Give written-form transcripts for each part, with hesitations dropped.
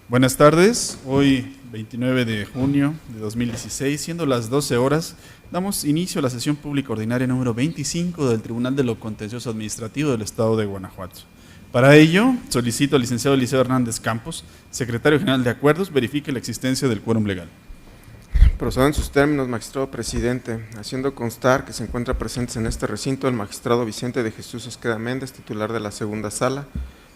Buenas tardes, hoy 29 de junio de 2016, siendo las 12 horas, damos inicio a la sesión pública ordinaria número 25 del Tribunal de lo Contencioso Administrativo del Estado de Guanajuato. Para ello, solicito al licenciado Eliseo Hernández Campos, secretario general de Acuerdos, verifique la existencia del quórum legal. Procedo en sus términos, magistrado presidente, haciendo constar que se encuentra presentes en este recinto el magistrado Vicente de Jesús Esqueda Méndez, titular de la segunda sala.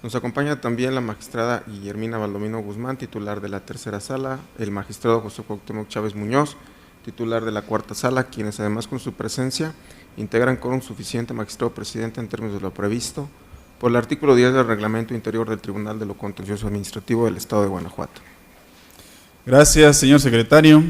Nos acompaña también la magistrada Guillermina Baldomino Guzmán, titular de la tercera sala, el magistrado José Cuauhtémoc Chávez Muñoz, titular de la cuarta sala, quienes además con su presencia integran quórum suficiente, magistrado presidente, en términos de lo previsto por el artículo 10 del Reglamento Interior del Tribunal de lo Contencioso Administrativo del Estado de Guanajuato. Gracias, señor secretario.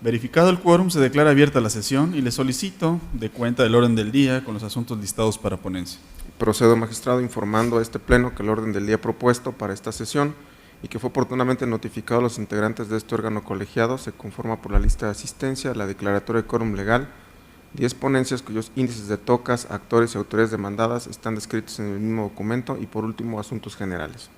Verificado el quórum, se declara abierta la sesión y le solicito de cuenta del orden del día con los asuntos listados para ponencia. Procedo, magistrado, informando a este pleno que el orden del día propuesto para esta sesión y que fue oportunamente notificado a los integrantes de este órgano colegiado se conforma por la lista de asistencia, la declaratoria de quórum legal, 10 ponencias cuyos índices de tocas, actores y autoridades demandadas están descritos en el mismo documento y por último asuntos generales.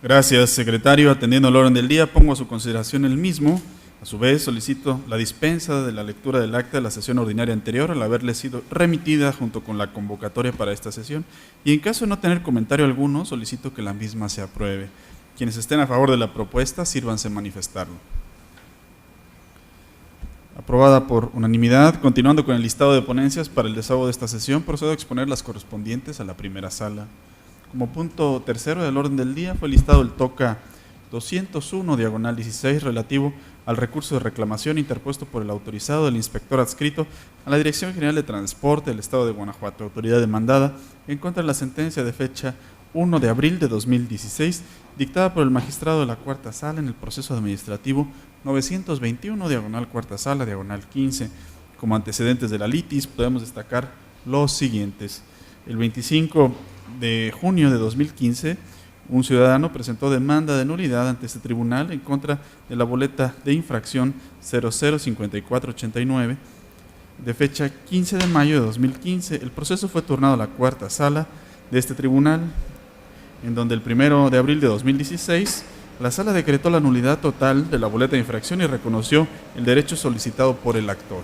Gracias, secretario. Atendiendo al orden del día, pongo a su consideración el mismo. A su vez, solicito la dispensa de la lectura del acta de la sesión ordinaria anterior al haberle sido remitida junto con la convocatoria para esta sesión y en caso de no tener comentario alguno, solicito que la misma se apruebe. Quienes estén a favor de la propuesta, sírvanse manifestarlo. Aprobada por unanimidad. Continuando con el listado de ponencias para el desahogo de esta sesión, procedo a exponer las correspondientes a la primera sala. Como punto tercero del orden del día fue listado el TOCA 201/16 relativo al recurso de reclamación interpuesto por el autorizado del inspector adscrito a la Dirección General de Transporte del Estado de Guanajuato, autoridad demandada, en contra de la sentencia de fecha 1 de abril de 2016, dictada por el magistrado de la Cuarta Sala en el proceso administrativo 921/Cuarta Sala, -15. Como antecedentes de la litis, podemos destacar los siguientes. El 25 de junio de 2015, un ciudadano presentó demanda de nulidad ante este tribunal en contra de la boleta de infracción 005489 de fecha 15 de mayo de 2015. El proceso fue turnado a la cuarta sala de este tribunal, en donde el 1 de abril de 2016 la sala decretó la nulidad total de la boleta de infracción y reconoció el derecho solicitado por el actor.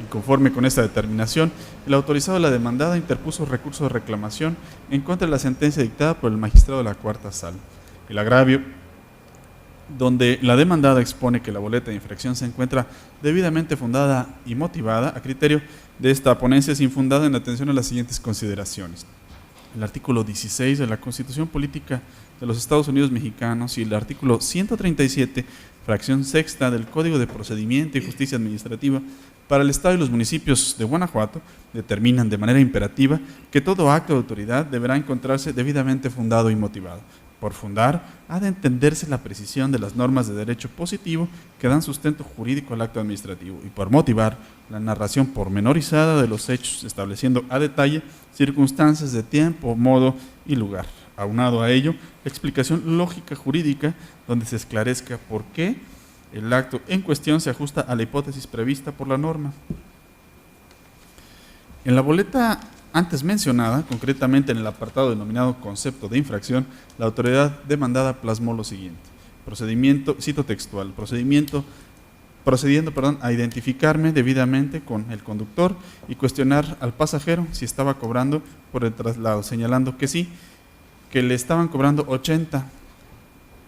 Y conforme con esta determinación, el autorizado de la demandada interpuso recurso de reclamación en contra de la sentencia dictada por el magistrado de la cuarta sala. El agravio, donde la demandada expone que la boleta de infracción se encuentra debidamente fundada y motivada, a criterio de esta ponencia es infundada en atención a las siguientes consideraciones. El artículo 16 de la Constitución Política de los Estados Unidos Mexicanos y el artículo 137, fracción sexta del Código de Procedimiento y Justicia Administrativa para el Estado y los municipios de Guanajuato determinan de manera imperativa que todo acto de autoridad deberá encontrarse debidamente fundado y motivado. Por fundar, ha de entenderse la precisión de las normas de derecho positivo que dan sustento jurídico al acto administrativo y por motivar la narración pormenorizada de los hechos, estableciendo a detalle circunstancias de tiempo, modo y lugar. Aunado a ello, la explicación lógica jurídica donde se esclarezca por qué el acto en cuestión se ajusta a la hipótesis prevista por la norma. En la boleta antes mencionada, concretamente en el apartado denominado concepto de infracción, la autoridad demandada plasmó lo siguiente. Procedimiento, cito textual, procediendo a identificarme debidamente con el conductor y cuestionar al pasajero si estaba cobrando por el traslado, señalando que sí, que le estaban cobrando 80,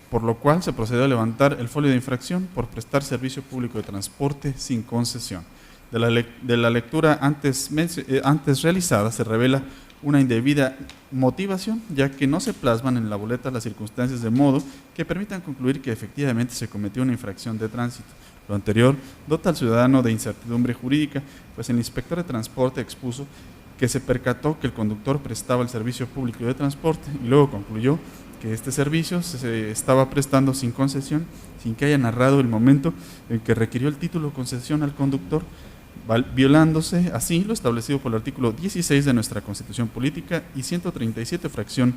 por lo cual se procedió a levantar el folio de infracción por prestar servicio público de transporte sin concesión. De la lectura antes realizada se revela una indebida motivación, ya que no se plasman en la boleta las circunstancias de modo que permitan concluir que efectivamente se cometió una infracción de tránsito. Lo anterior dota al ciudadano de incertidumbre jurídica, pues el inspector de transporte expuso que se percató que el conductor prestaba el servicio público de transporte y luego concluyó que este servicio se estaba prestando sin concesión, sin que haya narrado el momento en que requirió el título de concesión al conductor, violándose así lo establecido por el artículo 16 de nuestra Constitución Política y 137, fracción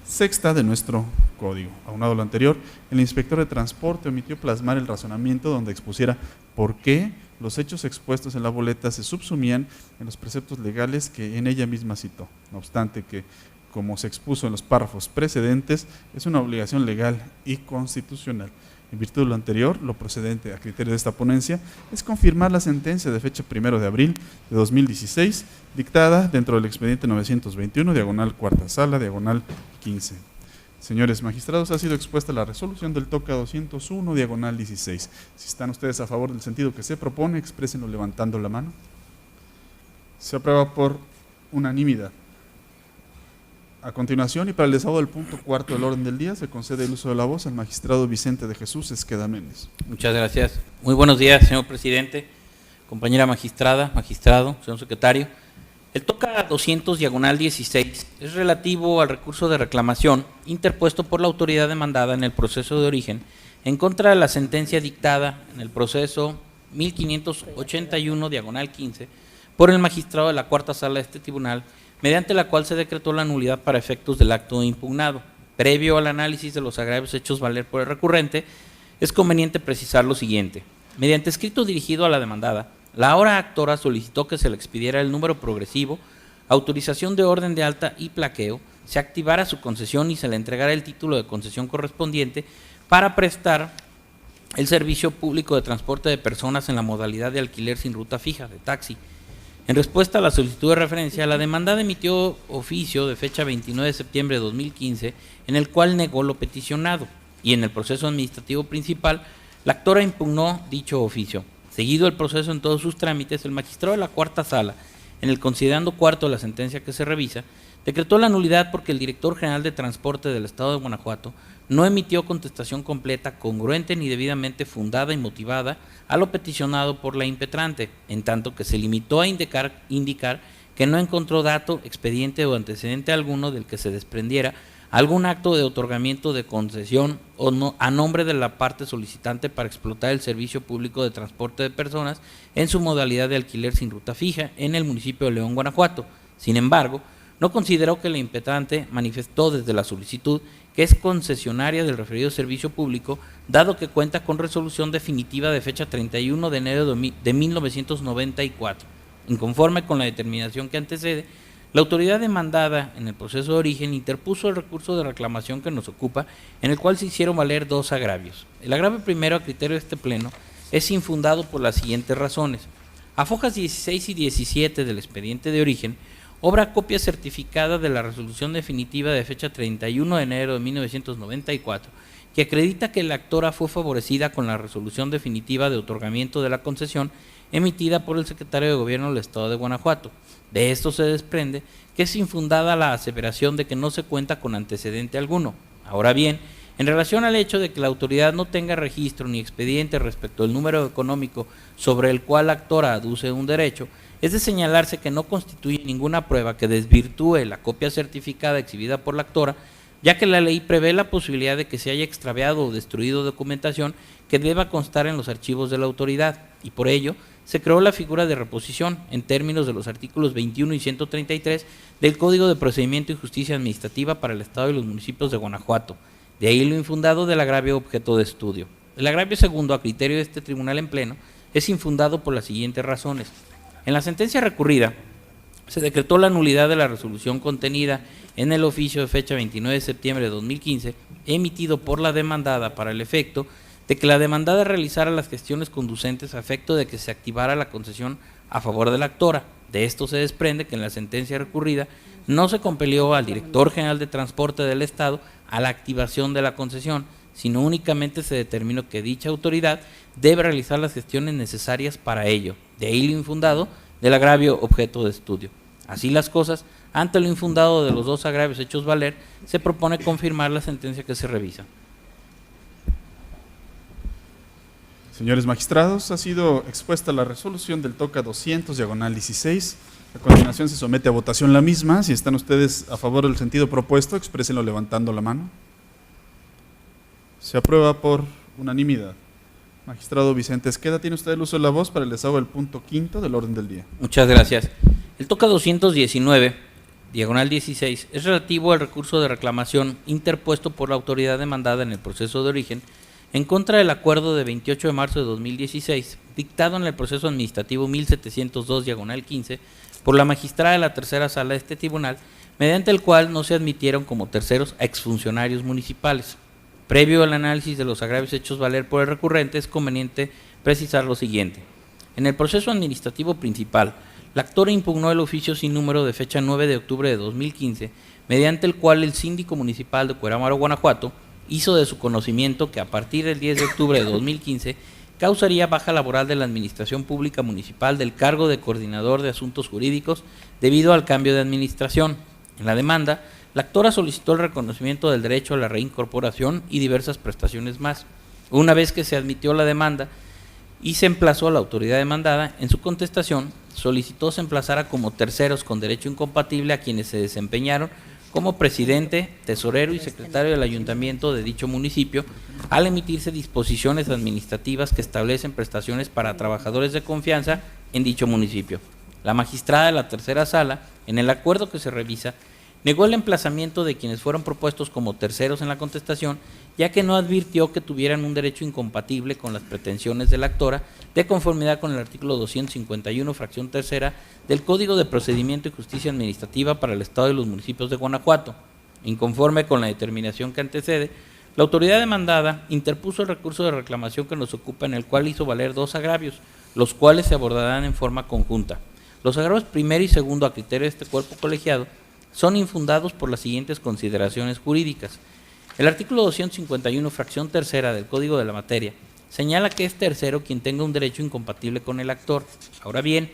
sexta de nuestro Código. Aunado a lo anterior, el inspector de transporte omitió plasmar el razonamiento donde expusiera por qué los hechos expuestos en la boleta se subsumían en los preceptos legales que en ella misma citó. No obstante que como se expuso en los párrafos precedentes, es una obligación legal y constitucional. En virtud de lo anterior, lo procedente a criterio de esta ponencia es confirmar la sentencia de fecha 1 de abril de 2016, dictada dentro del expediente 921, diagonal cuarta sala, diagonal 15. Señores magistrados, ha sido expuesta la resolución del TOCA 201, diagonal 16. Si están ustedes a favor del sentido que se propone, exprésenlo levantando la mano. Se aprueba por unanimidad. A continuación, y para el desahogo del punto cuarto del orden del día, se concede el uso de la voz al magistrado Vicente de Jesús Esqueda Méndez. Muchas gracias. Muy buenos días, señor presidente, compañera magistrada, magistrado, señor secretario. El TOCA 200, diagonal 16, es relativo al recurso de reclamación interpuesto por la autoridad demandada en el proceso de origen en contra de la sentencia dictada en el proceso 1581, diagonal 15, por el magistrado de la cuarta sala de este tribunal, mediante la cual se decretó la nulidad para efectos del acto impugnado. Previo al análisis de los agravios hechos valer por el recurrente, es conveniente precisar lo siguiente. Mediante escrito dirigido a la demandada, la ahora actora solicitó que se le expidiera el número progresivo, autorización de orden de alta y plaqueo, se activara su concesión y se le entregara el título de concesión correspondiente para prestar el servicio público de transporte de personas en la modalidad de alquiler sin ruta fija, de taxi. En respuesta a la solicitud de referencia, la demandada emitió oficio de fecha 29 de septiembre de 2015, en el cual negó lo peticionado, y en el proceso administrativo principal, la actora impugnó dicho oficio. Seguido el proceso en todos sus trámites, el magistrado de la cuarta sala, en el considerando cuarto de la sentencia que se revisa, decretó la nulidad porque el director general de transporte del estado de Guanajuato no emitió contestación completa, congruente ni debidamente fundada y motivada a lo peticionado por la impetrante, en tanto que se limitó a indicar que no encontró dato, expediente o antecedente alguno del que se desprendiera algún acto de otorgamiento de concesión o no, a nombre de la parte solicitante para explotar el servicio público de transporte de personas en su modalidad de alquiler sin ruta fija en el municipio de León, Guanajuato. Sin embargo, no consideró que la impetrante manifestó desde la solicitud que es concesionaria del referido servicio público, dado que cuenta con resolución definitiva de fecha 31 de enero de 1994. Inconforme con la determinación que antecede, la autoridad demandada en el proceso de origen interpuso el recurso de reclamación que nos ocupa, en el cual se hicieron valer dos agravios. El agravio primero, a criterio de este pleno, es infundado por las siguientes razones. A fojas 16 y 17 del expediente de origen, obra copia certificada de la resolución definitiva de fecha 31 de enero de 1994, que acredita que la actora fue favorecida con la resolución definitiva de otorgamiento de la concesión emitida por el secretario de Gobierno del Estado de Guanajuato. De esto se desprende que es infundada la aseveración de que no se cuenta con antecedente alguno. Ahora bien, en relación al hecho de que la autoridad no tenga registro ni expediente respecto al número económico sobre el cual la actora aduce un derecho, es de señalarse que no constituye ninguna prueba que desvirtúe la copia certificada exhibida por la actora, ya que la ley prevé la posibilidad de que se haya extraviado o destruido documentación que deba constar en los archivos de la autoridad, y por ello se creó la figura de reposición en términos de los artículos 21 y 133 del Código de Procedimiento y Justicia Administrativa para el Estado y los municipios de Guanajuato. De ahí lo infundado del agravio objeto de estudio. El agravio segundo, a criterio de este tribunal en pleno, es infundado por las siguientes razones. En la sentencia recurrida, se decretó la nulidad de la resolución contenida en el oficio de fecha 29 de septiembre de 2015, emitido por la demandada para el efecto de que la demandada realizara las gestiones conducentes a efecto de que se activara la concesión a favor de la actora. De esto se desprende que en la sentencia recurrida no se compelió al director general de transporte del Estado a la activación de la concesión, sino únicamente se determinó que dicha autoridad debe realizar las gestiones necesarias para ello. De ahí lo infundado del agravio objeto de estudio. Así las cosas, ante lo infundado de los dos agravios hechos valer, se propone confirmar la sentencia que se revisa. Señores magistrados, ha sido expuesta la resolución del TOCA 200, diagonal 16. A continuación se somete a votación la misma. Si están ustedes a favor del sentido propuesto, exprésenlo levantando la mano. Se aprueba por unanimidad. Magistrado Vicente Esqueda, tiene usted el uso de la voz para el desahogo del punto quinto del orden del día. Muchas gracias. El TOCA 219, diagonal 16, es relativo al recurso de reclamación interpuesto por la autoridad demandada en el proceso de origen en contra del acuerdo de 28 de marzo de 2016, dictado en el proceso administrativo 1702, diagonal 15, por la magistrada de la tercera sala de este tribunal, mediante el cual no se admitieron como terceros a exfuncionarios municipales. Previo al análisis de los agravios hechos valer por el recurrente, es conveniente precisar lo siguiente. En el proceso administrativo principal, la actora impugnó el oficio sin número de fecha 9 de octubre de 2015, mediante el cual el síndico municipal de Cuerámaro, Guanajuato, hizo de su conocimiento que a partir del 10 de octubre de 2015 causaría baja laboral de la Administración Pública Municipal del cargo de coordinador de asuntos jurídicos debido al cambio de administración. En la demanda, la actora solicitó el reconocimiento del derecho a la reincorporación y diversas prestaciones más. Una vez que se admitió la demanda y se emplazó a la autoridad demandada, en su contestación solicitó se emplazara como terceros con derecho incompatible a quienes se desempeñaron como presidente, tesorero y secretario del ayuntamiento de dicho municipio, al emitirse disposiciones administrativas que establecen prestaciones para trabajadores de confianza en dicho municipio. La magistrada de la tercera sala, en el acuerdo que se revisa, negó el emplazamiento de quienes fueron propuestos como terceros en la contestación, ya que no advirtió que tuvieran un derecho incompatible con las pretensiones de la actora, de conformidad con el artículo 251, fracción tercera, del Código de Procedimiento y Justicia Administrativa para el Estado y los municipios de Guanajuato. Inconforme con la determinación que antecede, la autoridad demandada interpuso el recurso de reclamación que nos ocupa, en el cual hizo valer dos agravios, los cuales se abordarán en forma conjunta. Los agravios primero y segundo, a criterio de este cuerpo colegiado, son infundados por las siguientes consideraciones jurídicas. El artículo 251, fracción tercera del Código de la Materia, señala que es tercero quien tenga un derecho incompatible con el actor. Ahora bien,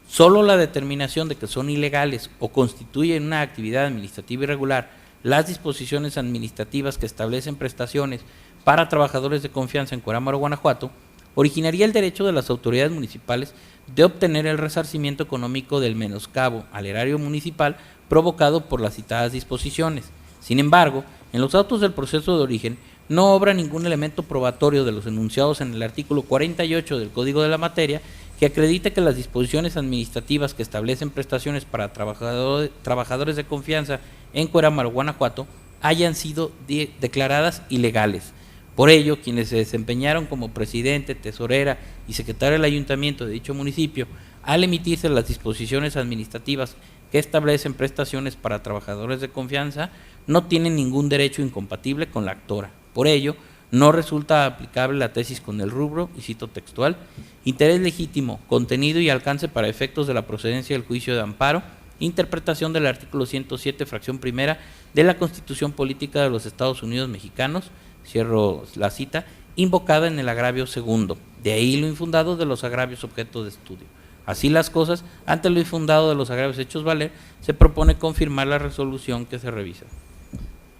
solo la determinación de que son ilegales o constituyen una actividad administrativa irregular las disposiciones administrativas que establecen prestaciones para trabajadores de confianza en Cuerámaro, Guanajuato, originaría el derecho de las autoridades municipales de obtener el resarcimiento económico del menoscabo al erario municipal provocado por las citadas disposiciones. Sin embargo, en los autos del proceso de origen no obra ningún elemento probatorio de los enunciados en el artículo 48 del Código de la Materia que acredite que las disposiciones administrativas que establecen prestaciones para trabajadores de confianza en Cuerámaro, Guanajuato, hayan sido declaradas ilegales. Por ello, quienes se desempeñaron como presidente, tesorera y secretario del ayuntamiento de dicho municipio, al emitirse las disposiciones administrativas que establecen prestaciones para trabajadores de confianza, no tienen ningún derecho incompatible con la actora. Por ello, no resulta aplicable la tesis con el rubro, y cito textual, interés legítimo, contenido y alcance para efectos de la procedencia del juicio de amparo, interpretación del artículo 107, fracción primera de la Constitución Política de los Estados Unidos Mexicanos, cierro la cita, invocada en el agravio segundo, de ahí lo infundado de los agravios objeto de estudio. Así las cosas, ante lo infundado de los agravios hechos valer, se propone confirmar la resolución que se revisa.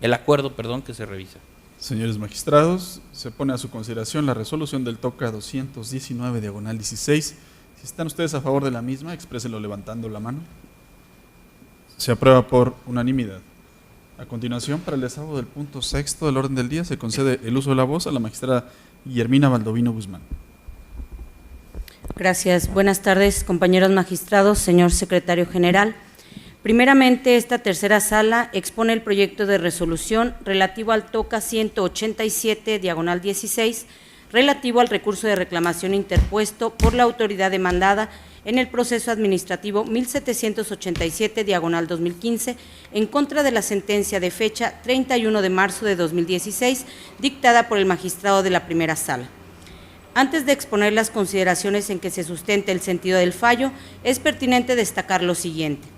El acuerdo, que se revisa. Señores magistrados, se pone a su consideración la resolución del TOCA 219, diagonal 16. Si están ustedes a favor de la misma, exprésenlo levantando la mano. Se aprueba por unanimidad. A continuación, para el desahogo del punto sexto del orden del día, se concede el uso de la voz a la magistrada Guillermina Baldovino Guzmán. Gracias. Buenas tardes, compañeros magistrados, señor secretario general. Primeramente, esta tercera sala expone el proyecto de resolución relativo al TOCA 187, diagonal 16, relativo al recurso de reclamación interpuesto por la autoridad demandada en el proceso administrativo 1787, diagonal 2015, en contra de la sentencia de fecha 31 de marzo de 2016, dictada por el magistrado de la primera sala. Antes de exponer las consideraciones en que se sustenta el sentido del fallo, es pertinente destacar lo siguiente.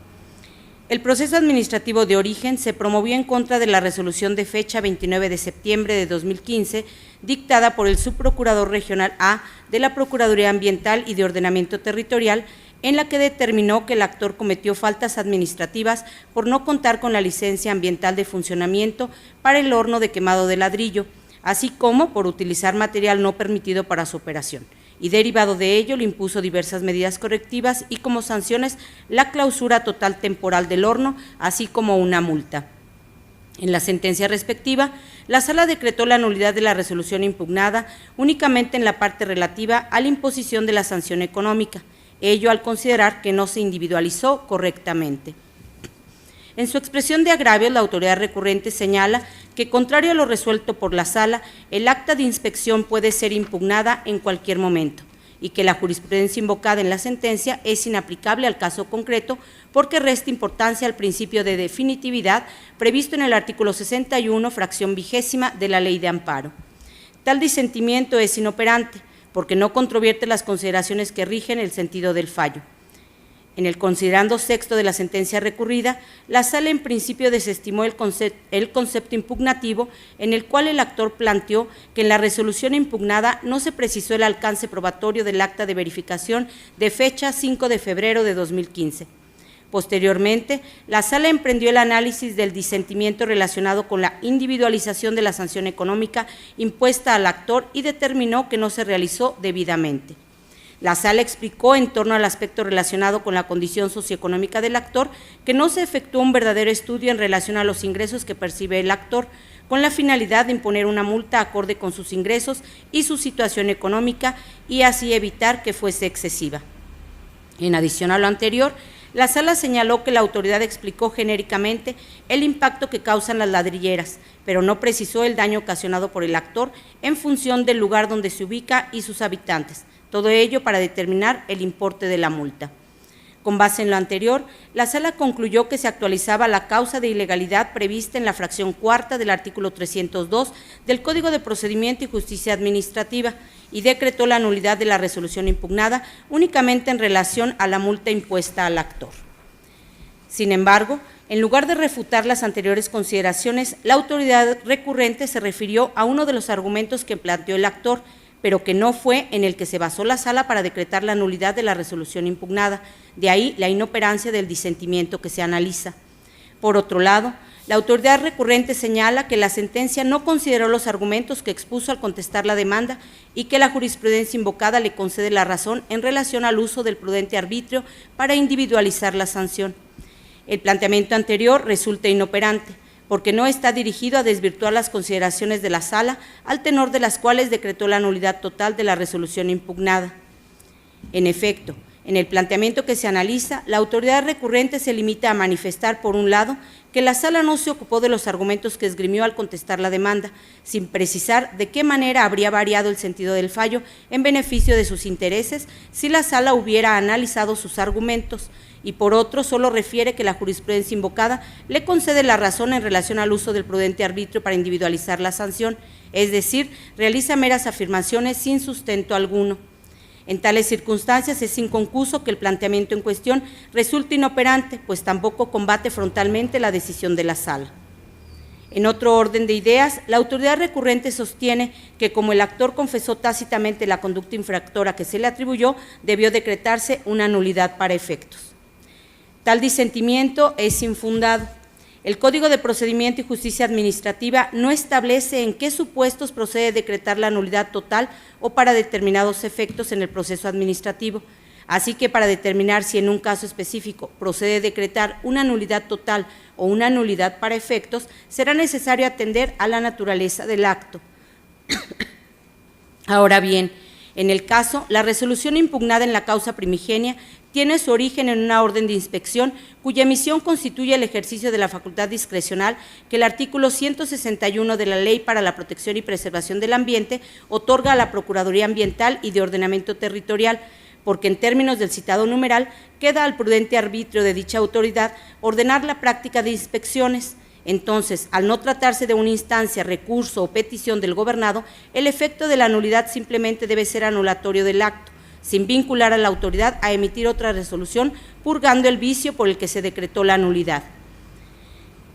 El proceso administrativo de origen se promovió en contra de la resolución de fecha 29 de septiembre de 2015, dictada por el Subprocurador Regional A de la Procuraduría Ambiental y de Ordenamiento Territorial, en la que determinó que el actor cometió faltas administrativas por no contar con la licencia ambiental de funcionamiento para el horno de quemado de ladrillo, así como por utilizar material no permitido para su operación, y derivado de ello le impuso diversas medidas correctivas y como sanciones la clausura total temporal del horno, así como una multa. En la sentencia respectiva, la Sala decretó la nulidad de la resolución impugnada únicamente en la parte relativa a la imposición de la sanción económica, ello al considerar que no se individualizó correctamente. En su expresión de agravios, la autoridad recurrente señala que, contrario a lo resuelto por la Sala, el acta de inspección puede ser impugnada en cualquier momento. y que la jurisprudencia invocada en la sentencia es inaplicable al caso concreto porque resta importancia al principio de definitividad previsto en el artículo 61, fracción 20 de la Ley de Amparo. Tal disentimiento es inoperante porque no controvierte las consideraciones que rigen el sentido del fallo. En el considerando sexto de la sentencia recurrida, la Sala en principio desestimó el concepto impugnativo en el cual el actor planteó que en la resolución impugnada no se precisó el alcance probatorio del acta de verificación de fecha 5 de febrero de 2015. Posteriormente, la Sala emprendió el análisis del disentimiento relacionado con la individualización de la sanción económica impuesta al actor y determinó que no se realizó debidamente. La Sala explicó en torno al aspecto relacionado con la condición socioeconómica del actor que no se efectuó un verdadero estudio en relación a los ingresos que percibe el actor, con la finalidad de imponer una multa acorde con sus ingresos y su situación económica y así evitar que fuese excesiva. En adición a lo anterior, la Sala señaló que la autoridad explicó genéricamente el impacto que causan las ladrilleras, pero no precisó el daño ocasionado por el actor en función del lugar donde se ubica y sus habitantes. Todo ello para determinar el importe de la multa. Con base en lo anterior, la Sala concluyó que se actualizaba la causa de ilegalidad prevista en la fracción cuarta del artículo 302 del Código de Procedimiento y Justicia Administrativa y decretó la nulidad de la resolución impugnada únicamente en relación a la multa impuesta al actor. Sin embargo, en lugar de refutar las anteriores consideraciones, la autoridad recurrente se refirió a uno de los argumentos que planteó el actor, pero que no fue en el que se basó la Sala para decretar la nulidad de la resolución impugnada, de ahí la inoperancia del disentimiento que se analiza. Por otro lado, la autoridad recurrente señala que la sentencia no consideró los argumentos que expuso al contestar la demanda y que la jurisprudencia invocada le concede la razón en relación al uso del prudente arbitrio para individualizar la sanción. El planteamiento anterior resulta inoperante, porque no está dirigido a desvirtuar las consideraciones de la Sala, al tenor de las cuales decretó la nulidad total de la resolución impugnada. En efecto, en el planteamiento que se analiza, la autoridad recurrente se limita a manifestar, por un lado, que la Sala no se ocupó de los argumentos que esgrimió al contestar la demanda, sin precisar de qué manera habría variado el sentido del fallo en beneficio de sus intereses si la Sala hubiera analizado sus argumentos, y por otro, solo refiere que la jurisprudencia invocada le concede la razón en relación al uso del prudente arbitrio para individualizar la sanción, es decir, realiza meras afirmaciones sin sustento alguno. En tales circunstancias es inconcuso que el planteamiento en cuestión resulte inoperante, pues tampoco combate frontalmente la decisión de la Sala. En otro orden de ideas, la autoridad recurrente sostiene que como el actor confesó tácitamente la conducta infractora que se le atribuyó, debió decretarse una nulidad para efectos. Tal disentimiento es infundado. El Código de Procedimiento y Justicia Administrativa no establece en qué supuestos procede decretar la nulidad total o para determinados efectos en el proceso administrativo. Así que para determinar si en un caso específico procede decretar una nulidad total o una nulidad para efectos, será necesario atender a la naturaleza del acto. Ahora bien, en el caso, la resolución impugnada en la causa primigenia tiene su origen en una orden de inspección cuya emisión constituye el ejercicio de la facultad discrecional que el artículo 161 de la Ley para la Protección y Preservación del Ambiente otorga a la Procuraduría Ambiental y de Ordenamiento Territorial, porque en términos del citado numeral queda al prudente arbitrio de dicha autoridad ordenar la práctica de inspecciones. Entonces, al no tratarse de una instancia, recurso o petición del gobernado, el efecto de la nulidad simplemente debe ser anulatorio del acto, sin vincular a la autoridad a emitir otra resolución, purgando el vicio por el que se decretó la nulidad.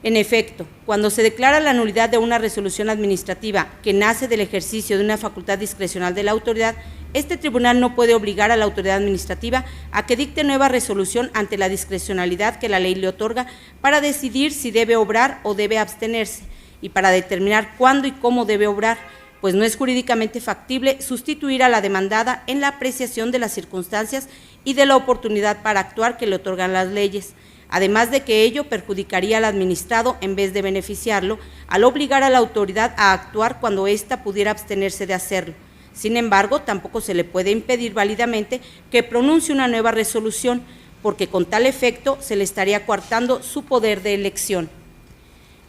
En efecto, cuando se declara la nulidad de una resolución administrativa que nace del ejercicio de una facultad discrecional de la autoridad, este tribunal no puede obligar a la autoridad administrativa a que dicte nueva resolución ante la discrecionalidad que la ley le otorga para decidir si debe obrar o debe abstenerse y para determinar cuándo y cómo debe obrar, pues no es jurídicamente factible sustituir a la demandada en la apreciación de las circunstancias y de la oportunidad para actuar que le otorgan las leyes, además de que ello perjudicaría al administrado en vez de beneficiarlo, al obligar a la autoridad a actuar cuando ésta pudiera abstenerse de hacerlo. Sin embargo, tampoco se le puede impedir válidamente que pronuncie una nueva resolución, porque con tal efecto se le estaría coartando su poder de elección.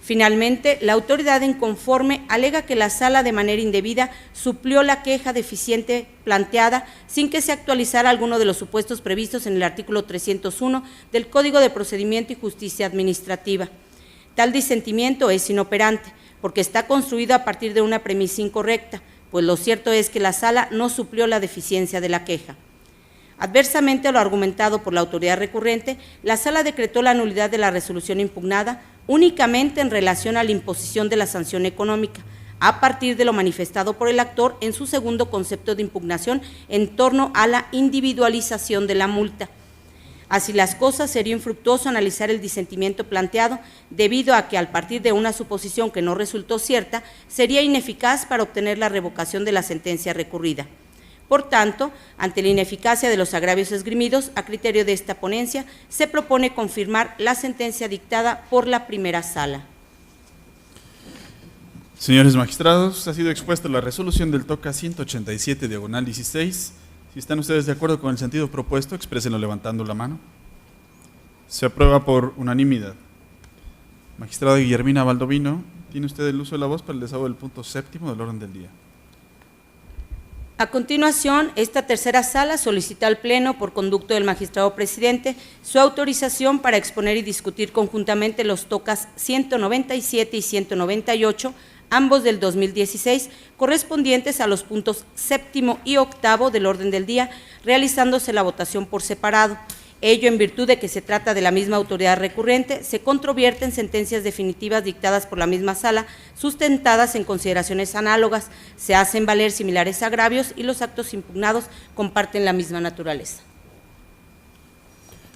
Finalmente, la autoridad inconforme alega que la sala de manera indebida suplió la queja deficiente planteada sin que se actualizara alguno de los supuestos previstos en el artículo 301 del Código de Procedimiento y Justicia Administrativa. Tal disentimiento es inoperante, porque está construido a partir de una premisa incorrecta, pues lo cierto es que la sala no suplió la deficiencia de la queja. Adversamente a lo argumentado por la autoridad recurrente, la sala decretó la nulidad de la resolución impugnada únicamente en relación a la imposición de la sanción económica, a partir de lo manifestado por el actor en su segundo concepto de impugnación en torno a la individualización de la multa. Así las cosas, sería infructuoso analizar el disentimiento planteado, debido a que, al partir de una suposición que no resultó cierta, sería ineficaz para obtener la revocación de la sentencia recurrida. Por tanto, ante la ineficacia de los agravios esgrimidos, a criterio de esta ponencia, se propone confirmar la sentencia dictada por la primera sala. Señores magistrados, ha sido expuesta la resolución del TOCA 187, diagonal 16. Si están ustedes de acuerdo con el sentido propuesto, exprésenlo levantando la mano. Se aprueba por unanimidad. Magistrada Guillermina Baldovino, tiene usted el uso de la voz para el desahogo del punto séptimo del orden del día. A continuación, esta tercera sala solicita al Pleno, por conducto del magistrado presidente, su autorización para exponer y discutir conjuntamente los TOCAS 197 y 198, ambos del 2016, correspondientes a los puntos séptimo y octavo del orden del día, realizándose la votación por separado. Ello en virtud de que se trata de la misma autoridad recurrente, se controvierten sentencias definitivas dictadas por la misma sala, sustentadas en consideraciones análogas, se hacen valer similares agravios y los actos impugnados comparten la misma naturaleza.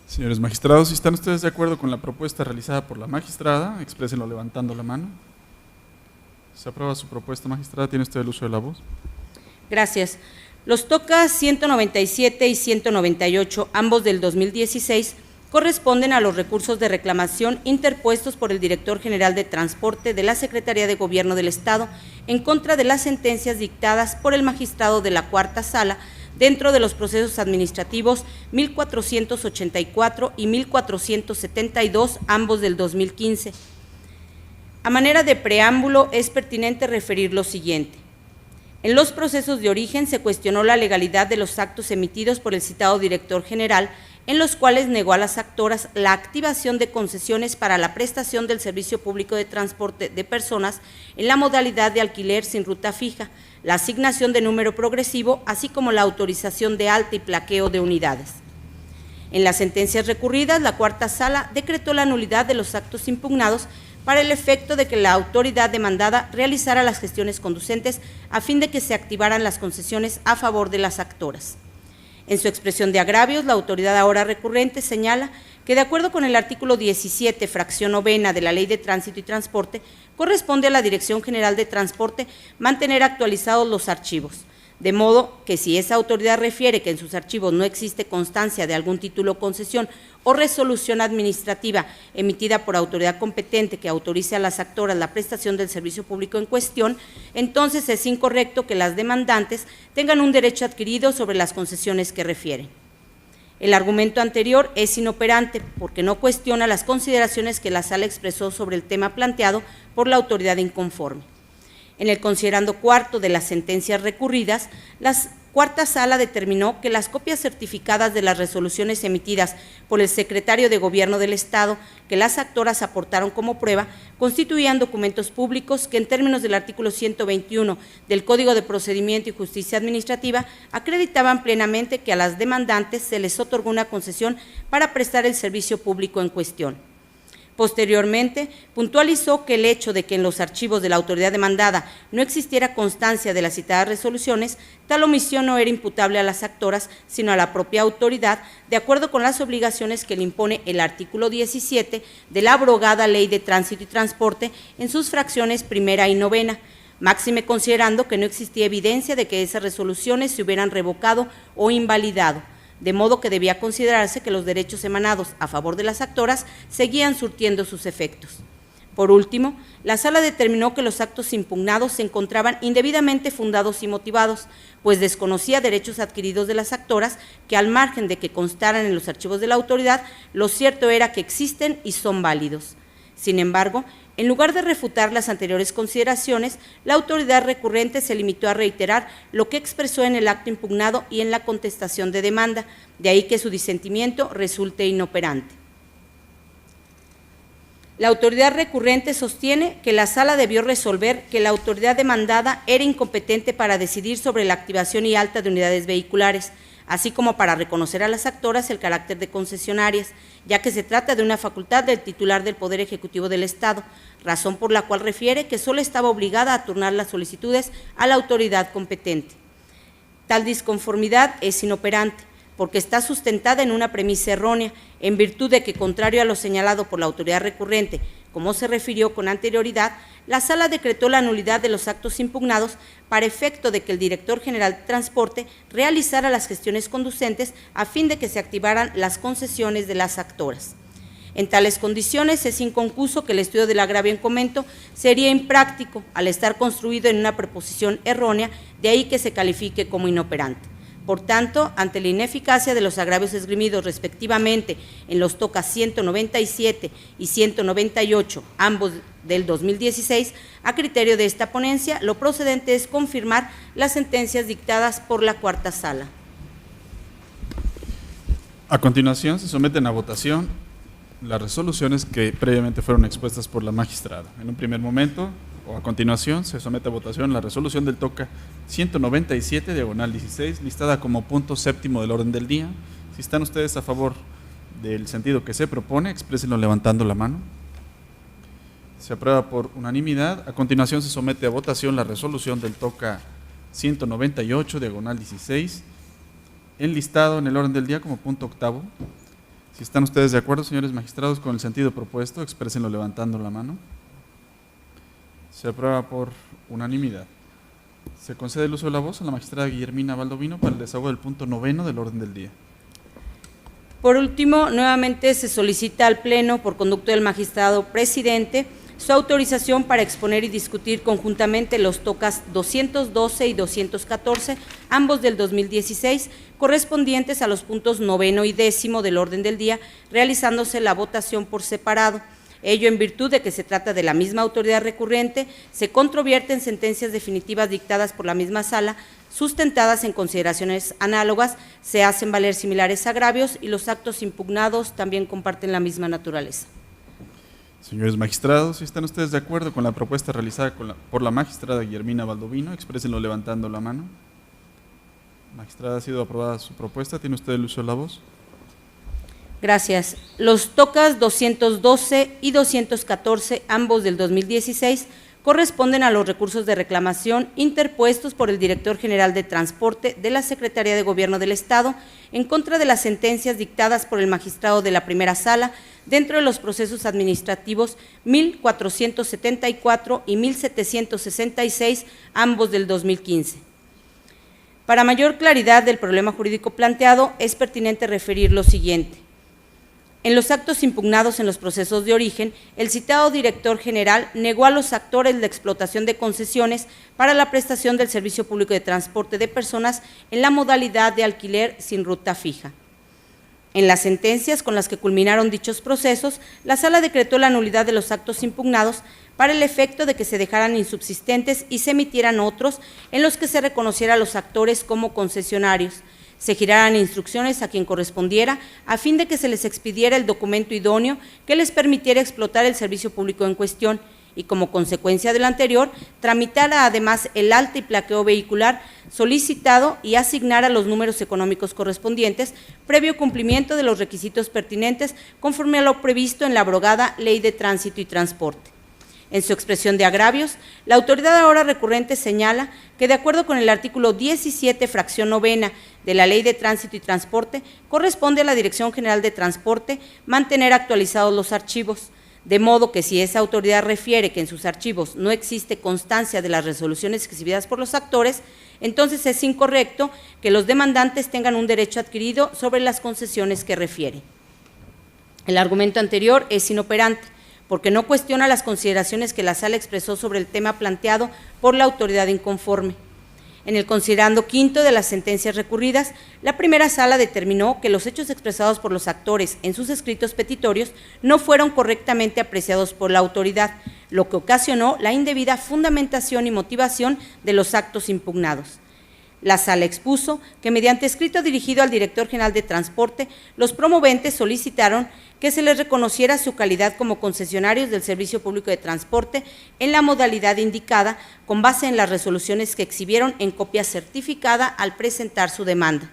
Señores magistrados, si están ustedes de acuerdo con la propuesta realizada por la magistrada, exprésenlo levantando la mano. Se aprueba su propuesta, magistrada. Tiene usted el uso de la voz. Gracias. Los TOCAS 197 y 198, ambos del 2016, corresponden a los recursos de reclamación interpuestos por el Director General de Transporte de la Secretaría de Gobierno del Estado en contra de las sentencias dictadas por el magistrado de la Cuarta Sala dentro de los procesos administrativos 1484 y 1472, ambos del 2015. A manera de preámbulo, es pertinente referir lo siguiente. En los procesos de origen se cuestionó la legalidad de los actos emitidos por el citado director general, en los cuales negó a las actoras la activación de concesiones para la prestación del servicio público de transporte de personas en la modalidad de alquiler sin ruta fija, la asignación de número progresivo, así como la autorización de alta y plaqueo de unidades. En las sentencias recurridas, la Cuarta Sala decretó la nulidad de los actos impugnados para el efecto de que la autoridad demandada realizara las gestiones conducentes a fin de que se activaran las concesiones a favor de las actoras. En su expresión de agravios, la autoridad ahora recurrente señala que, de acuerdo con el artículo 17, fracción novena de la Ley de Tránsito y Transporte, corresponde a la Dirección General de Transporte mantener actualizados los archivos, de modo que si esa autoridad refiere que en sus archivos no existe constancia de algún título o concesión o resolución administrativa emitida por autoridad competente que autorice a las actoras la prestación del servicio público en cuestión, entonces es incorrecto que las demandantes tengan un derecho adquirido sobre las concesiones que refieren. El argumento anterior es inoperante porque no cuestiona las consideraciones que la Sala expresó sobre el tema planteado por la autoridad inconforme. En el considerando cuarto de las sentencias recurridas, la Cuarta Sala determinó que las copias certificadas de las resoluciones emitidas por el secretario de Gobierno del Estado, que las actoras aportaron como prueba, constituían documentos públicos que, en términos del artículo 121 del Código de Procedimiento y Justicia Administrativa, acreditaban plenamente que a las demandantes se les otorgó una concesión para prestar el servicio público en cuestión. Posteriormente, puntualizó que el hecho de que en los archivos de la autoridad demandada no existiera constancia de las citadas resoluciones, tal omisión no era imputable a las actoras, sino a la propia autoridad, de acuerdo con las obligaciones que le impone el artículo 17 de la abrogada Ley de Tránsito y Transporte en sus fracciones primera y novena, máxime considerando que no existía evidencia de que esas resoluciones se hubieran revocado o invalidado, de modo que debía considerarse que los derechos emanados a favor de las actoras seguían surtiendo sus efectos. Por último, la Sala determinó que los actos impugnados se encontraban indebidamente fundados y motivados, pues desconocía derechos adquiridos de las actoras que, al margen de que constaran en los archivos de la autoridad, lo cierto era que existen y son válidos. Sin embargo, en lugar de refutar las anteriores consideraciones, la autoridad recurrente se limitó a reiterar lo que expresó en el acto impugnado y en la contestación de demanda, de ahí que su disentimiento resulte inoperante. La autoridad recurrente sostiene que la sala debió resolver que la autoridad demandada era incompetente para decidir sobre la activación y alta de unidades vehiculares, así como para reconocer a las actoras el carácter de concesionarias, ya que se trata de una facultad del titular del Poder Ejecutivo del Estado, razón por la cual refiere que solo estaba obligada a turnar las solicitudes a la autoridad competente. Tal disconformidad es inoperante, porque está sustentada en una premisa errónea, en virtud de que, contrario a lo señalado por la autoridad recurrente, como se refirió con anterioridad, la Sala decretó la nulidad de los actos impugnados para efecto de que el director general de Transporte realizara las gestiones conducentes a fin de que se activaran las concesiones de las actoras. En tales condiciones es inconcuso que el estudio del agravio en comento sería impráctico al estar construido en una preposición errónea, de ahí que se califique como inoperante. Por tanto, ante la ineficacia de los agravios esgrimidos respectivamente en los tocas 197 y 198, ambos del 2016, a criterio de esta ponencia, lo procedente es confirmar las sentencias dictadas por la cuarta sala. A continuación, se someten a votación las resoluciones que previamente fueron expuestas por la magistrada. En un primer momento, o a continuación, se somete a votación la resolución del toca 197, diagonal 16, listada como punto séptimo del orden del día. Si están ustedes a favor del sentido que se propone, exprésenlo levantando la mano. Se aprueba por unanimidad. A continuación, se somete a votación la resolución del toca 198, diagonal 16, enlistado en el orden del día como punto octavo. Si están ustedes de acuerdo, señores magistrados, con el sentido propuesto, exprésenlo levantando la mano. Se aprueba por unanimidad. Se concede el uso de la voz a la magistrada Guillermina Baldovino para el desahogo del punto noveno del orden del día. Por último, nuevamente se solicita al Pleno, por conducto del magistrado presidente, su autorización para exponer y discutir conjuntamente los tocas 212 y 214, ambos del 2016, correspondientes a los puntos noveno y décimo del orden del día, realizándose la votación por separado. Ello en virtud de que se trata de la misma autoridad recurrente, se controvierten sentencias definitivas dictadas por la misma sala, sustentadas en consideraciones análogas, se hacen valer similares agravios y los actos impugnados también comparten la misma naturaleza. Señores magistrados, si están ustedes de acuerdo con la propuesta realizada por la magistrada Guillermina Baldovino, exprésenlo levantando la mano. Magistrada, ha sido aprobada su propuesta. ¿Tiene usted el uso de la voz? Gracias. Los tocas 212 y 214, ambos del 2016, corresponden a los recursos de reclamación interpuestos por el director general de Transporte de la Secretaría de Gobierno del Estado en contra de las sentencias dictadas por el magistrado de la primera sala dentro de los procesos administrativos 1474 y 1766, ambos del 2015. Para mayor claridad del problema jurídico planteado, es pertinente referir lo siguiente. En los actos impugnados en los procesos de origen, el citado director general negó a los actores la explotación de concesiones para la prestación del servicio público de transporte de personas en la modalidad de alquiler sin ruta fija. En las sentencias con las que culminaron dichos procesos, la sala decretó la nulidad de los actos impugnados para el efecto de que se dejaran insubsistentes y se emitieran otros en los que se reconociera a los actores como concesionarios. Se giraran instrucciones a quien correspondiera a fin de que se les expidiera el documento idóneo que les permitiera explotar el servicio público en cuestión y, como consecuencia de lo anterior, tramitara además el alta y plaqueo vehicular solicitado y asignara los números económicos correspondientes previo cumplimiento de los requisitos pertinentes conforme a lo previsto en la abrogada Ley de Tránsito y Transporte. En su expresión de agravios, la autoridad ahora recurrente señala que, de acuerdo con el artículo 17, fracción novena de la Ley de Tránsito y Transporte, corresponde a la Dirección General de Transporte mantener actualizados los archivos, de modo que si esa autoridad refiere que en sus archivos no existe constancia de las resoluciones exhibidas por los actores, entonces es incorrecto que los demandantes tengan un derecho adquirido sobre las concesiones que refiere. El argumento anterior es inoperante, porque no cuestiona las consideraciones que la sala expresó sobre el tema planteado por la autoridad inconforme. En el considerando quinto de las sentencias recurridas, la primera sala determinó que los hechos expresados por los actores en sus escritos petitorios no fueron correctamente apreciados por la autoridad, lo que ocasionó la indebida fundamentación y motivación de los actos impugnados. La sala expuso que mediante escrito dirigido al director general de Transporte, los promoventes solicitaron que se les reconociera su calidad como concesionarios del Servicio Público de Transporte en la modalidad indicada, con base en las resoluciones que exhibieron en copia certificada al presentar su demanda.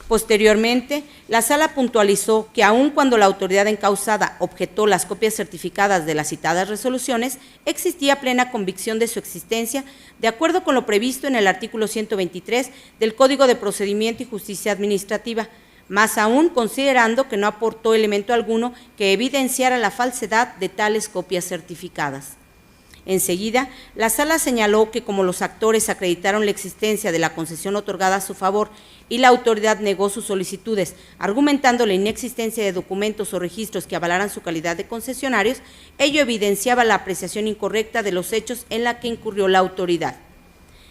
Posteriormente, la sala puntualizó que aun cuando la autoridad encausada objetó las copias certificadas de las citadas resoluciones, existía plena convicción de su existencia, de acuerdo con lo previsto en el artículo 123 del Código de Procedimiento y Justicia Administrativa, más aún considerando que no aportó elemento alguno que evidenciara la falsedad de tales copias certificadas. Enseguida, la sala señaló que como los actores acreditaron la existencia de la concesión otorgada a su favor y la autoridad negó sus solicitudes, argumentando la inexistencia de documentos o registros que avalaran su calidad de concesionarios, ello evidenciaba la apreciación incorrecta de los hechos en la que incurrió la autoridad.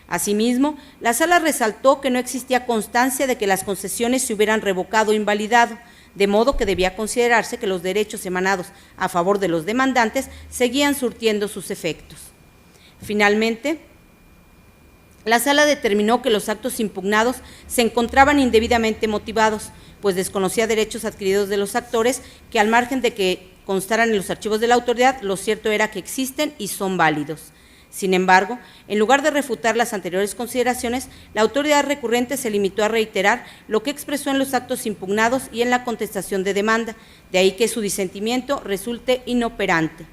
Asimismo, la sala resaltó que no existía constancia de que las concesiones se hubieran revocado o invalidado, de modo que debía considerarse que los derechos emanados a favor de los demandantes seguían surtiendo sus efectos. Finalmente, la sala determinó que los actos impugnados se encontraban indebidamente motivados, pues desconocía derechos adquiridos de los actores que, al margen de que constaran en los archivos de la autoridad, lo cierto era que existen y son válidos. Sin embargo, en lugar de refutar las anteriores consideraciones, la autoridad recurrente se limitó a reiterar lo que expresó en los actos impugnados y en la contestación de demanda, de ahí que su disentimiento resulte inoperante.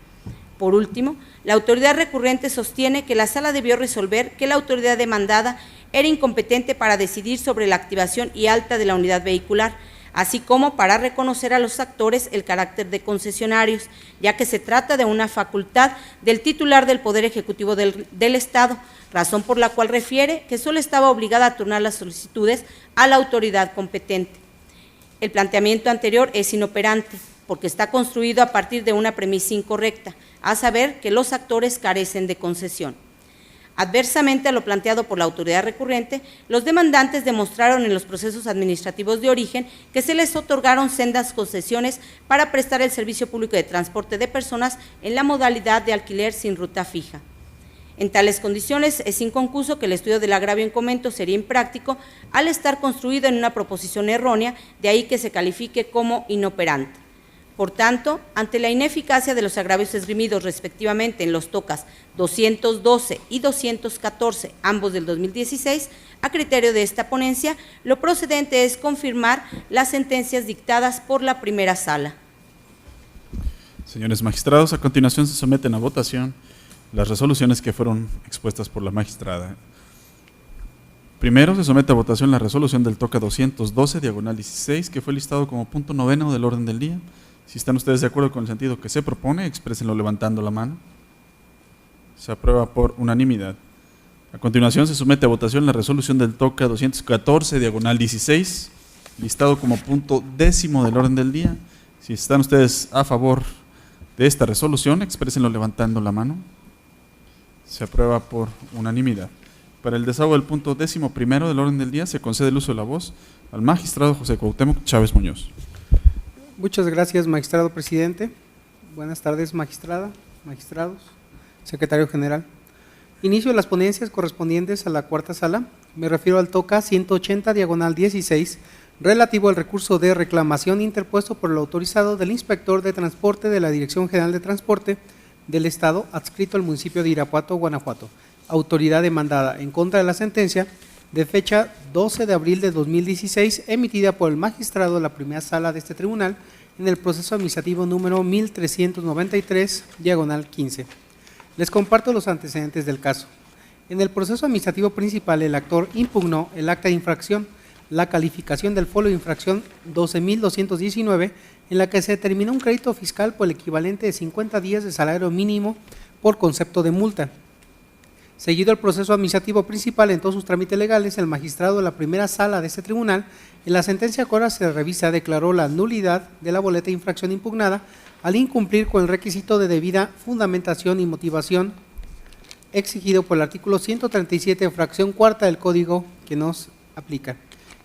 Por último, la autoridad recurrente sostiene que la sala debió resolver que la autoridad demandada era incompetente para decidir sobre la activación y alta de la unidad vehicular, así como para reconocer a los actores el carácter de concesionarios, ya que se trata de una facultad del titular del Poder Ejecutivo del Estado, razón por la cual refiere que solo estaba obligada a turnar las solicitudes a la autoridad competente. El planteamiento anterior es inoperante, porque está construido a partir de una premisa incorrecta, a saber que los actores carecen de concesión. Adversamente a lo planteado por la autoridad recurrente, los demandantes demostraron en los procesos administrativos de origen que se les otorgaron sendas concesiones para prestar el servicio público de transporte de personas en la modalidad de alquiler sin ruta fija. En tales condiciones, es inconcuso que el estudio del agravio en comento sería impráctico al estar construido en una proposición errónea, de ahí que se califique como inoperante. Por tanto, ante la ineficacia de los agravios esgrimidos respectivamente en los tocas 212 y 214, ambos del 2016, a criterio de esta ponencia, lo procedente es confirmar las sentencias dictadas por la primera sala. Señores magistrados, a continuación se someten a votación las resoluciones que fueron expuestas por la magistrada. Primero se somete a votación la resolución del toca 212, diagonal 16, que fue listado como punto 9 del orden del día. Si están ustedes de acuerdo con el sentido que se propone, exprésenlo levantando la mano. Se aprueba por unanimidad. A continuación se somete a votación la resolución del toca 214, diagonal 16, listado como punto 10 del orden del día. Si están ustedes a favor de esta resolución, exprésenlo levantando la mano. Se aprueba por unanimidad. Para el desahogo del punto 11º del orden del día, se concede el uso de la voz al magistrado José Cuauhtémoc Chávez Muñoz. Muchas gracias, magistrado presidente. Buenas tardes, magistrada, magistrados, secretario general. Inicio las ponencias correspondientes a la cuarta sala. Me refiero al toca 180, diagonal 16, relativo al recurso de reclamación interpuesto por el autorizado del inspector de transporte de la Dirección General de Transporte del Estado, adscrito al municipio de Irapuato, Guanajuato, autoridad demandada en contra de la sentencia de fecha 12 de abril de 2016, emitida por el magistrado de la primera sala de este tribunal en el proceso administrativo número 1393, diagonal 15. Les comparto los antecedentes del caso. En el proceso administrativo principal, el actor impugnó el acta de infracción, la calificación del folio de infracción 12.219, en la que se determinó un crédito fiscal por el equivalente de 50 días de salario mínimo por concepto de multa. Seguido el proceso administrativo principal en todos sus trámites legales, el magistrado de la primera sala de este tribunal, en la sentencia que ahora se revisa, declaró la nulidad de la boleta de infracción impugnada al incumplir con el requisito de debida fundamentación y motivación exigido por el artículo 137, fracción cuarta del Código que nos aplica.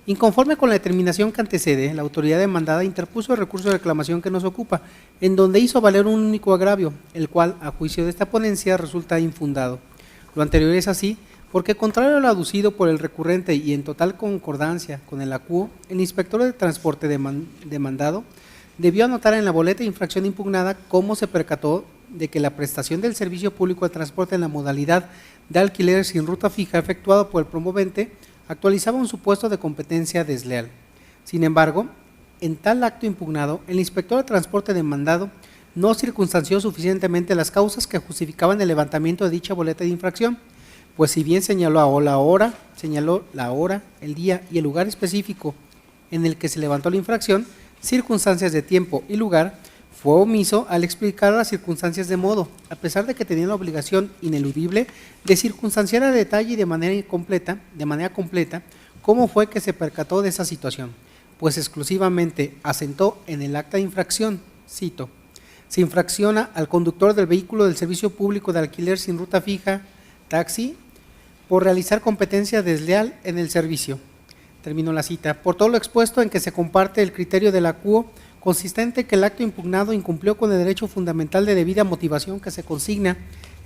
Inconforme con la determinación que antecede, la autoridad demandada interpuso el recurso de reclamación que nos ocupa, en donde hizo valer un único agravio, el cual, a juicio de esta ponencia, resulta infundado. Lo anterior es así, porque contrario a lo aducido por el recurrente y en total concordancia con el acuo, el inspector de transporte demandado debió anotar en la boleta de infracción impugnada cómo se percató de que la prestación del servicio público de transporte en la modalidad de alquiler sin ruta fija efectuado por el promovente actualizaba un supuesto de competencia desleal. Sin embargo, en tal acto impugnado, el inspector de transporte demandado no circunstanció suficientemente las causas que justificaban el levantamiento de dicha boleta de infracción, pues si bien señaló la hora, el día y el lugar específico en el que se levantó la infracción, circunstancias de tiempo y lugar, fue omiso al explicar las circunstancias de modo, a pesar de que tenía la obligación ineludible de circunstanciar a detalle y de manera completa, cómo fue que se percató de esa situación, pues exclusivamente asentó en el acta de infracción, cito, se infracciona al conductor del vehículo del servicio público de alquiler sin ruta fija, taxi, por realizar competencia desleal en el servicio. Termino la cita. Por todo lo expuesto en que se comparte el criterio del acuo, consistente que el acto impugnado incumplió con el derecho fundamental de debida motivación que se consigna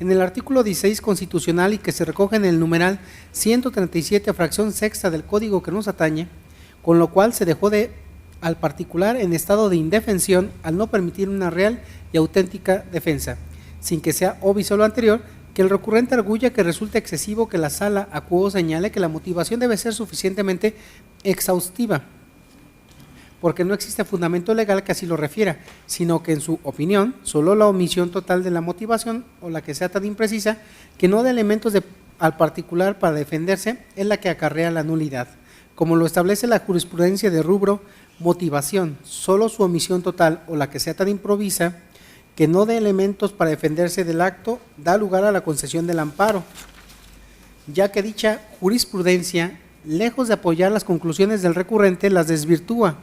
en el artículo 16 constitucional y que se recoge en el numeral 137, fracción sexta del Código que nos atañe, con lo cual se dejó al particular en estado de indefensión al no permitir una real y auténtica defensa, sin que sea obvio lo anterior, que el recurrente arguya que resulta excesivo que la sala acuo señale que la motivación debe ser suficientemente exhaustiva, porque no existe fundamento legal que así lo refiera, sino que en su opinión, solo la omisión total de la motivación o la que sea tan imprecisa que no da elementos al particular para defenderse es la que acarrea la nulidad. Como lo establece la jurisprudencia de rubro motivación, solo su omisión total o la que sea tan improvisa que no dé elementos para defenderse del acto da lugar a la concesión del amparo, ya que dicha jurisprudencia, lejos de apoyar las conclusiones del recurrente, las desvirtúa,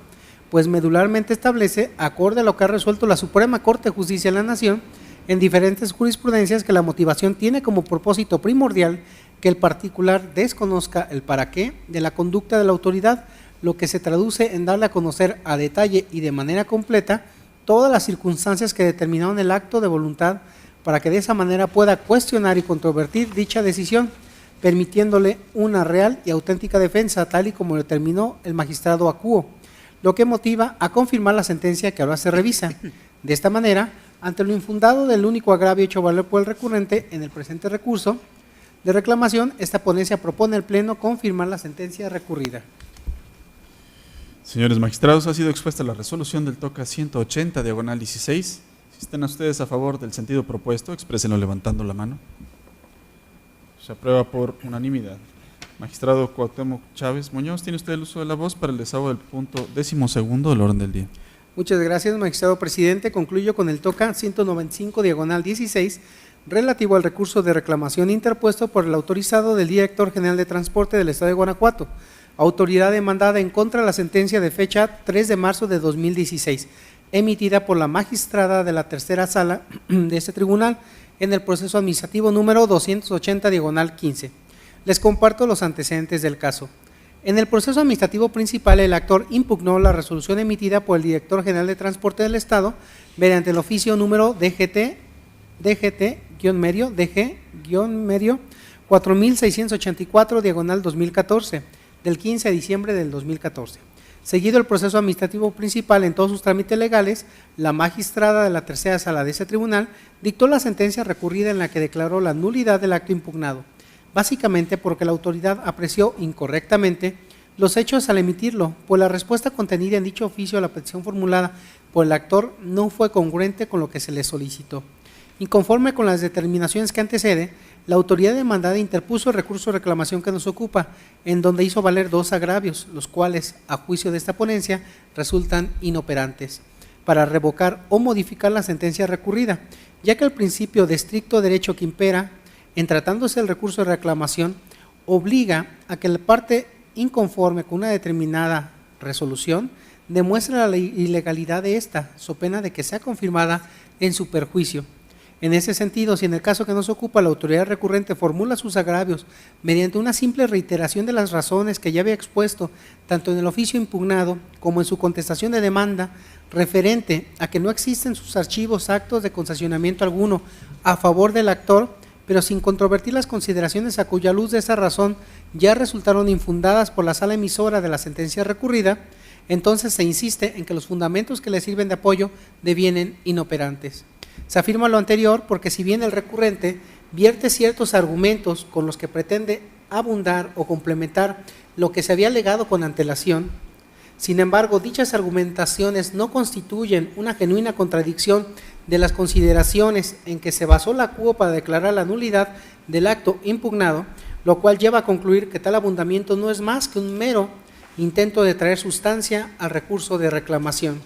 pues medularmente establece, acorde a lo que ha resuelto la Suprema Corte de Justicia de la Nación, en diferentes jurisprudencias, que la motivación tiene como propósito primordial que el particular desconozca el para qué de la conducta de la autoridad, lo que se traduce en darle a conocer a detalle y de manera completa todas las circunstancias que determinaron el acto de voluntad para que de esa manera pueda cuestionar y controvertir dicha decisión, permitiéndole una real y auténtica defensa, tal y como lo determinó el magistrado acuo, lo que motiva a confirmar la sentencia que ahora se revisa. De esta manera, ante lo infundado del único agravio hecho valer por el recurrente en el presente recurso de reclamación, esta ponencia propone al Pleno confirmar la sentencia recurrida. Señores magistrados, ha sido expuesta la resolución del TOCA 180, diagonal 16. Si están ustedes a favor del sentido propuesto, exprésenlo levantando la mano. Se aprueba por unanimidad. Magistrado Cuauhtémoc Chávez Muñoz, tiene usted el uso de la voz para el desahogo del punto 12º del orden del día. Muchas gracias, magistrado presidente. Concluyo con el TOCA 195, diagonal 16, relativo al recurso de reclamación interpuesto por el autorizado del Director General de Transporte del Estado de Guanajuato, autoridad demandada en contra de la sentencia de fecha 3 de marzo de 2016, emitida por la magistrada de la tercera sala de este tribunal en el proceso administrativo número 280, diagonal 15. Les comparto los antecedentes del caso. En el proceso administrativo principal, el actor impugnó la resolución emitida por el Director General de Transporte del Estado mediante el oficio número DG-medio 4684, diagonal 2014, del 15 de diciembre del 2014. Seguido el proceso administrativo principal en todos sus trámites legales, la magistrada de la tercera sala de ese tribunal dictó la sentencia recurrida en la que declaró la nulidad del acto impugnado, básicamente porque la autoridad apreció incorrectamente los hechos al emitirlo, pues la respuesta contenida en dicho oficio a la petición formulada por el actor no fue congruente con lo que se le solicitó. Inconforme con las determinaciones que antecede, la autoridad demandada interpuso el recurso de reclamación que nos ocupa, en donde hizo valer dos agravios, los cuales, a juicio de esta ponencia, resultan inoperantes para revocar o modificar la sentencia recurrida, ya que el principio de estricto derecho que impera en tratándose del recurso de reclamación obliga a que la parte inconforme con una determinada resolución demuestre la ilegalidad de esta, so pena de que sea confirmada en su perjuicio. En ese sentido, si en el caso que nos ocupa la autoridad recurrente formula sus agravios mediante una simple reiteración de las razones que ya había expuesto, tanto en el oficio impugnado como en su contestación de demanda, referente a que no existen sus archivos actos de concesionamiento alguno a favor del actor, pero sin controvertir las consideraciones a cuya luz de esa razón ya resultaron infundadas por la sala emisora de la sentencia recurrida, entonces se insiste en que los fundamentos que le sirven de apoyo devienen inoperantes. Se afirma lo anterior porque si bien el recurrente vierte ciertos argumentos con los que pretende abundar o complementar lo que se había alegado con antelación, sin embargo, dichas argumentaciones no constituyen una genuina contradicción de las consideraciones en que se basó la acuo para declarar la nulidad del acto impugnado, lo cual lleva a concluir que tal abundamiento no es más que un mero intento de traer sustancia al recurso de reclamación,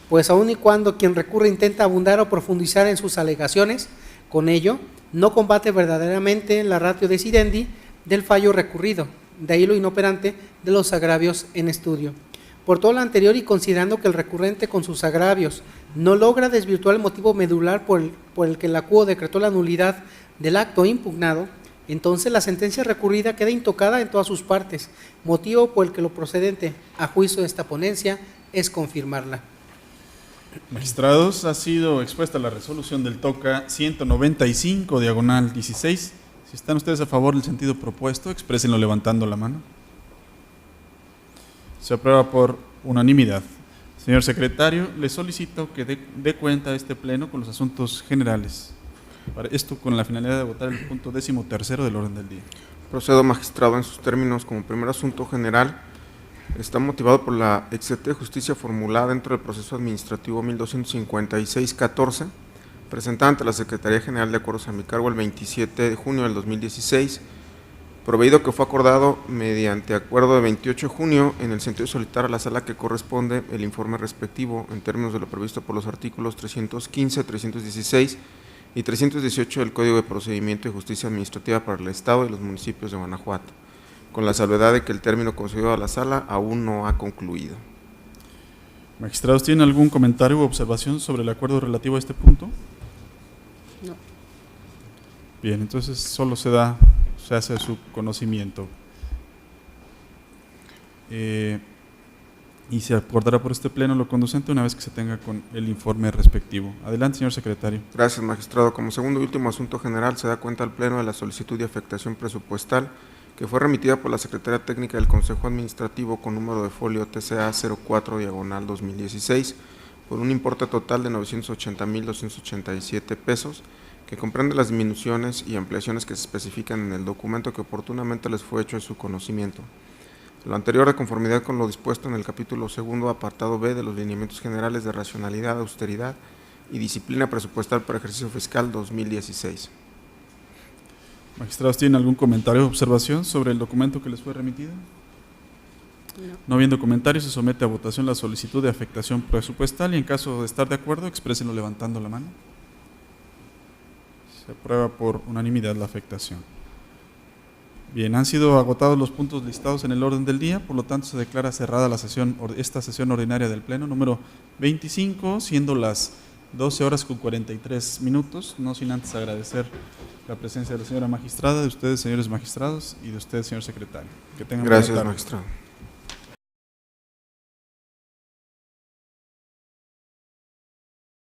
pues aun y cuando quien recurre intenta abundar o profundizar en sus alegaciones, con ello no combate verdaderamente la ratio decidendi del fallo recurrido, de ahí lo inoperante de los agravios en estudio. Por todo lo anterior y considerando que el recurrente con sus agravios no logra desvirtuar el motivo medular por el que la acuo decretó la nulidad del acto impugnado, entonces la sentencia recurrida queda intocada en todas sus partes, motivo por el que lo procedente a juicio de esta ponencia es confirmarla. Magistrados, ha sido expuesta la resolución del TOCA 195, diagonal 16. Si están ustedes a favor del sentido propuesto, exprésenlo levantando la mano. Se aprueba por unanimidad. Señor secretario, le solicito que dé cuenta a este pleno con los asuntos generales. Para esto con la finalidad de votar el punto 13º del orden del día. Procedo, magistrado, en sus términos. Como primer asunto general, está motivado por la excepte de justicia formulada dentro del proceso administrativo 1256-14, presentada ante la Secretaría General de Acuerdos a mi cargo el 27 de junio del 2016, proveído que fue acordado mediante acuerdo de 28 de junio en el sentido de solicitar a la sala que corresponde el informe respectivo en términos de lo previsto por los artículos 315, 316 y 318 del Código de Procedimiento de Justicia Administrativa para el Estado y los municipios de Guanajuato, con la salvedad de que el término concedido a la sala aún no ha concluido. Magistrados, ¿tienen algún comentario u observación sobre el acuerdo relativo a este punto? No. Bien, entonces solo se hace su conocimiento. Y se acordará por este pleno lo conducente una vez que se tenga con el informe respectivo. Adelante, señor secretario. Gracias, magistrado. Como segundo y último asunto general, se da cuenta al pleno de la solicitud de afectación presupuestal que fue remitida por la Secretaría Técnica del Consejo Administrativo con número de folio TCA 04 diagonal 2016 por un importe total de 980,287 pesos, que comprende las disminuciones y ampliaciones que se especifican en el documento que oportunamente les fue hecho de su conocimiento. Lo anterior de conformidad con lo dispuesto en el capítulo segundo, apartado B de los lineamientos generales de racionalidad, austeridad y disciplina presupuestal para ejercicio fiscal 2016. Magistrados, ¿tienen algún comentario o observación sobre el documento que les fue remitido? No habiendo comentarios, se somete a votación la solicitud de afectación presupuestal y en caso de estar de acuerdo, exprésenlo levantando la mano. Se aprueba por unanimidad la afectación. Bien, han sido agotados los puntos listados en el orden del día, por lo tanto se declara cerrada esta sesión ordinaria del Pleno número 25, siendo las 12:43, no sin antes agradecer la presencia de la señora magistrada, de ustedes, señores magistrados, y de ustedes, señor secretario. Que tengan buena tarde. Gracias, magistrado.